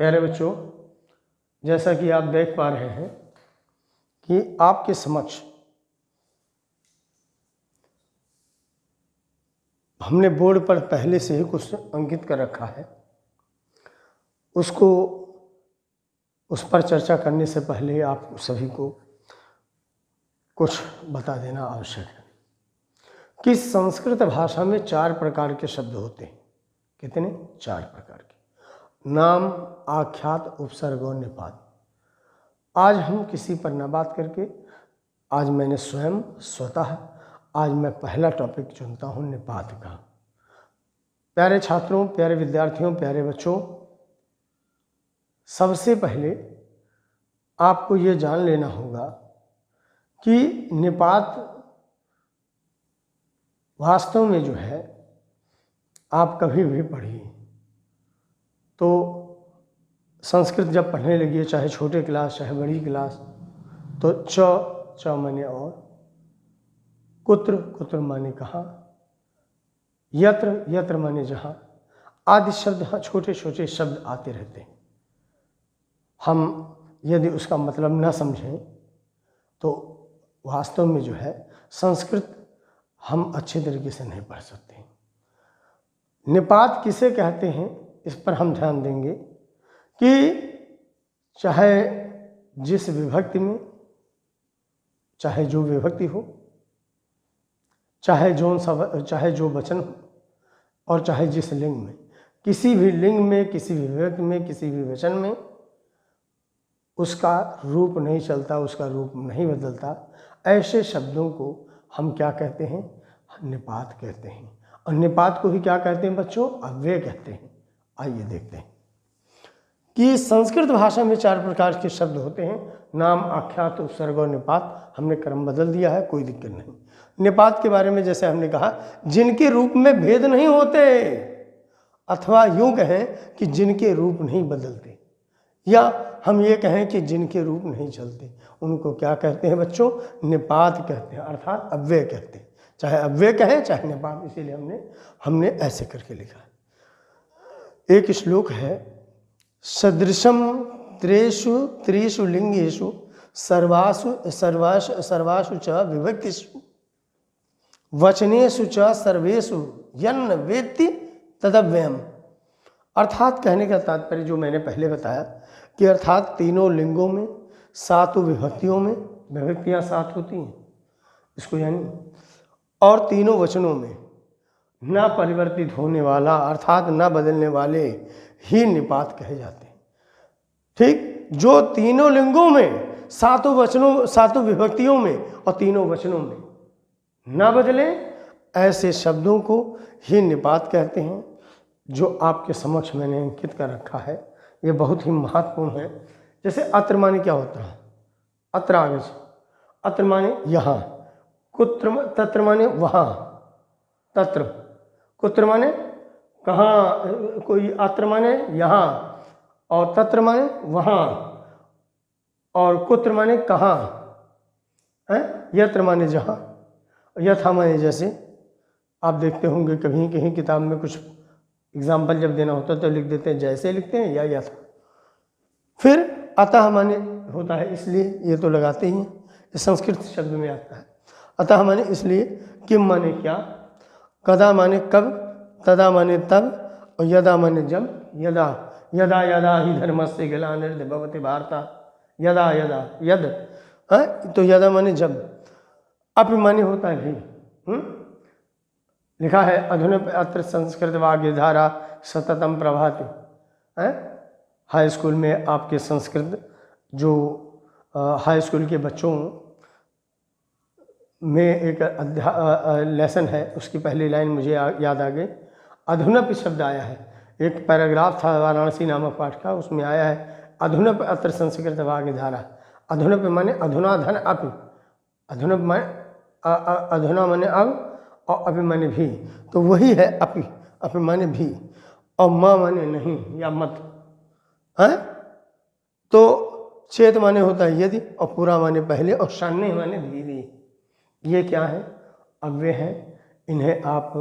प्यारे बच्चों, जैसा कि आप देख पा रहे हैं कि आपके समक्ष हमने बोर्ड पर पहले से ही कुछ अंकित कर रखा है। उसको उस पर चर्चा करने से पहले आप सभी को कुछ बता देना आवश्यक है कि संस्कृत भाषा में 4 प्रकार के शब्द होते हैं। कितने? 4 प्रकार के। नाम, आख्यात, उपसर्ग और निपात। आज हम किसी पर न बात करके, आज मैंने स्वतः आज मैं पहला टॉपिक चुनता हूँ निपात का। प्यारे छात्रों, प्यारे विद्यार्थियों, प्यारे बच्चों, सबसे पहले आपको ये जान लेना होगा कि निपात वास्तव में जो है, आप कभी भी पढ़िए तो संस्कृत जब पढ़ने लगिए, चाहे छोटे क्लास चाहे बड़ी क्लास, तो च माने और, कुत्र माने कहाँ, यत्र माने जहाँ, आदि शब्द हाँ छोटे छोटे शब्द आते रहते हैं। हम यदि उसका मतलब न समझें तो वास्तव में जो है संस्कृत हम अच्छे तरीके से नहीं पढ़ सकते। निपात किसे कहते हैं, इस पर हम ध्यान देंगे कि चाहे जिस विभक्ति में, चाहे जो विभक्ति हो, चाहे जो वचन हो, और चाहे जिस लिंग में, किसी भी लिंग में, किसी भी विभक्ति में, किसी भी वचन में उसका रूप नहीं चलता, उसका रूप नहीं बदलता। ऐसे शब्दों को हम क्या कहते हैं? निपात कहते हैं। और निपात को ही क्या कहते हैं बच्चों? अव्यय कहते हैं। आइए देखते हैं कि संस्कृत भाषा में 4 प्रकार के शब्द होते हैं। नाम, आख्यात, उपसर्ग और निपात। हमने क्रम बदल दिया है, कोई दिक्कत नहीं। निपात के बारे में जैसे हमने कहा, जिनके रूप में भेद नहीं होते, अथवा यूँ कहें कि जिनके रूप नहीं बदलते, या हम ये कहें कि जिनके रूप नहीं चलते, उनको क्या कहते हैं बच्चों? निपात कहते हैं, अर्थात अव्यय कहते हैं। चाहे अव्यय कहें चाहे निपात, इसीलिए हमने ऐसे करके लिखा है। एक श्लोक है, सदृशम त्रिषु लिंगेषु सर्वासु च विभक्तिषु वचनेषु च सर्वेषु यन्न वेत्ति तदव्ययम्। अर्थात कहने का तात्पर्य जो मैंने पहले बताया कि अर्थात तीनों लिंगों में, 7 विभक्तियों में, विभक्तियाँ 7 होती हैं इसको यानी, और तीनों वचनों में न परिवर्तित होने वाला अर्थात न बदलने वाले ही निपात कहे जाते हैं। ठीक, जो तीनों लिंगों में, 7 विभक्तियों में और तीनों वचनों में न बदले, ऐसे शब्दों को ही निपात कहते हैं। जो आपके समक्ष मैंने अंकित कर रखा है ये बहुत ही महत्वपूर्ण है। जैसे अत्र माने क्या होता है? अत्र आगे से, अत्र माने यहाँ, तत्र माने वहाँ, तत्र, कुत्र माने कहाँ, कोई अत्र माने यहाँ, और तत्र माने वहाँ, और कुत्र माने कहाँ है, यत्र माने जहाँ, यथा माने जैसे। आप देखते होंगे कहीं कहीं किताब में कुछ एग्जाम्पल जब देना होता है तो लिख देते हैं जैसे लिखते हैं या यथा। फिर अतः माने होता है इसलिए, ये तो लगाते ही हैं, ये संस्कृत शब्द में आता है। अतः माने इसलिए, किम माने क्या, कदा माने कब, तदा माने तब, और यदा माने जब। यदा यदा ही धर्मस्य ग्लानिर्भवति भारत, यदा यद है, तो यदा माने जब। अपि माने होता है भी। लिखा है, अधुना अत्र संस्कृत वाग्य धारा सततम प्रभाति है। हाई स्कूल में आपके संस्कृत जो हाई स्कूल के बच्चों में एक लेसन है, उसकी पहली लाइन मुझे याद आ गई। अधुनप शब्द आया है, एक पैराग्राफ था वाराणसी नामक पाठ का, उसमें आया है अधुनप अत्र संस्कृत वाग्य धारा। अधुनप माने अधुना धन अपि, अधुनप माने अधुना माने अब, और अपि माने भी, तो वही है अपि, अपि माने भी, और माँ माने नहीं या मत है। तो चेत माने होता है यदि, और पूरा माने पहले, और शान्य माने धीरे। ये क्या है? अव्यय है। इन्हें आप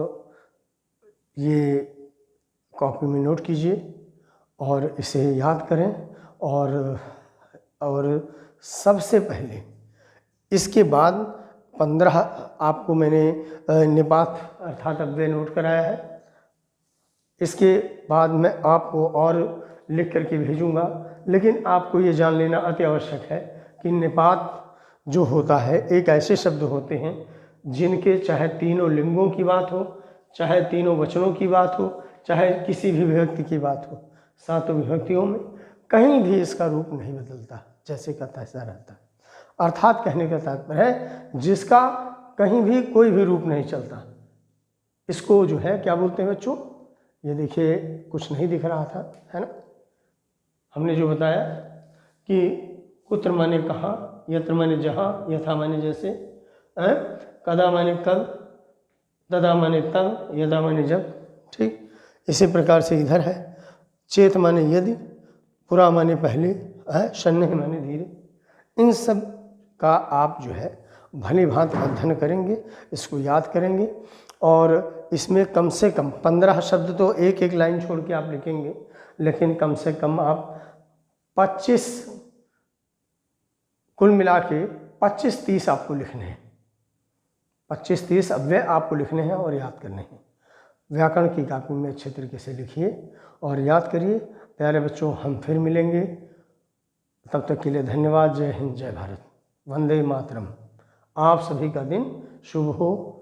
ये कॉपी में नोट कीजिए और इसे याद करें। और सबसे पहले इसके बाद 15 आपको मैंने निपात अर्थात अव्यय नोट कराया है। इसके बाद मैं आपको और लिख करके भेजूंगा, लेकिन आपको ये जान लेना अति आवश्यक है कि निपात जो होता है, एक ऐसे शब्द होते हैं जिनके चाहे तीनों लिंगों की बात हो, चाहे तीनों वचनों की बात हो, चाहे किसी भी विभक्ति की बात हो, सातों विभक्तियों में कहीं भी इसका रूप नहीं बदलता, जैसे का तैसा रहता है। अर्थात कहने का तात्पर्य है जिसका कहीं भी कोई भी रूप नहीं चलता। इसको जो है क्या बोलते हैं बच्चों, ये देखिए कुछ नहीं दिख रहा था, है ना। हमने जो बताया कि कुत्र माने कहाँ, यत्र माने जहाँ, यथा माने जैसे, कदा माने कब, तदा माने तब, यदा माने जब। ठीक इसी प्रकार से इधर है चेत माने यदि, पुरा माने पहले, शन्य माने धीरे। इन सब का आप जो है भली भांति अध्ययन करेंगे, इसको याद करेंगे। और इसमें कम से कम 15 शब्द तो एक एक लाइन छोड़ के आप लिखेंगे, लेकिन कम से कम आप 25 कुल मिला के 25-30 आपको लिखने हैं। 25-30 अव्यय आपको लिखने हैं और याद करने हैं। व्याकरण की कॉपी में अच्छे तरीके से लिखिए और याद करिए। प्यारे बच्चों, हम फिर मिलेंगे, तब तक के लिए धन्यवाद। जय हिंद, जय भारत, वंदे मातरम। आप सभी का दिन शुभ हो।